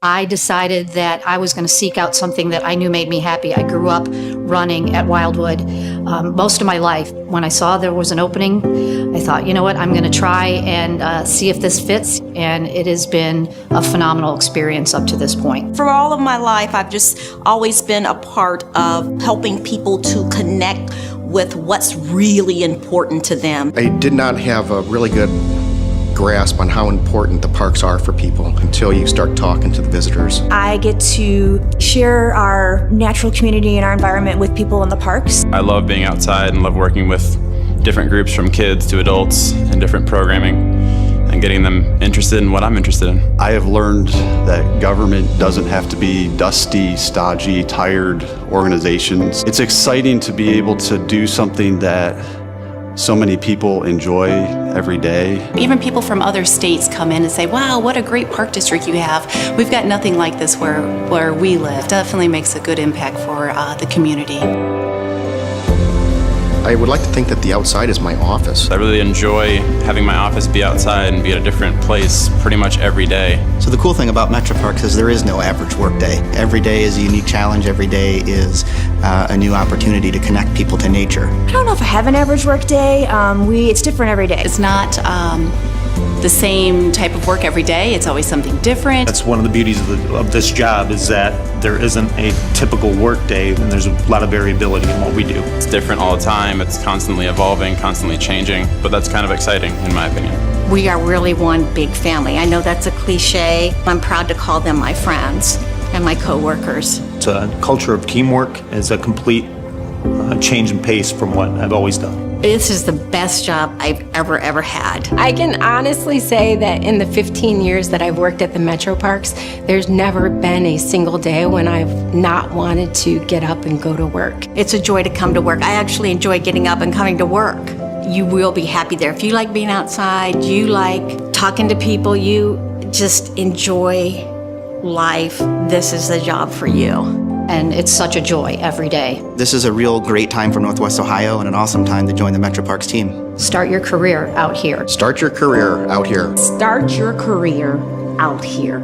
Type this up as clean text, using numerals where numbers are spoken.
I decided that I was going to seek out something that I knew made me happy. I grew up running at Wildwood most of my life. When I saw there was an opening, I thought, you know what, I'm going to try and see if this fits. And it has been a phenomenal experience up to this point. For all of my life, I've just always been a part of helping people to connect with what's really important to them. I did not have a really good grasp on how important the parks are for people until you start talking to the visitors. I get to share our natural community and our environment with people in the parks. I love being outside and love working with different groups from kids to adults and different programming and getting them interested in what I'm interested in. I have learned that government doesn't have to be dusty, stodgy, tired organizations. It's exciting to be able to do something that so many people enjoy every day. Even people from other states come in and say, wow, what a great park district you have. We've got nothing like this where we live. Definitely makes a good impact for the community. I would like to think that the outside is my office. I really enjoy having my office be outside and be at a different place pretty much every day. So the cool thing about Metroparks is there is no average work day. Every day is a unique challenge. Every day is a new opportunity to connect people to nature. I don't know if I have an average work day. It's different every day. It's not the same type of work every day. It's always something different. That's one of the beauties of this job, is that there isn't a typical work day, and there's a lot of variability in what we do. It's different all the time. It's constantly evolving, constantly changing, but that's kind of exciting in my opinion. We are really one big family. I know that's a cliche. I'm proud to call them my friends and my coworkers. It's a culture of teamwork. It's a complete change in pace from what I've always done. This is the best job I've ever had. I can honestly say that in the 15 years that I've worked at the Metroparks, there's never been a single day when I've not wanted to get up and go to work. It's a joy to come to work. I actually enjoy getting up and coming to work. You will be happy there. If you like being outside, you like talking to people, you just enjoy life, this is the job for you. And it's such a joy every day. This is a real great time for Northwest Ohio and an awesome time to join the Metroparks team. Start your career out here. Start your career out here. Start your career out here.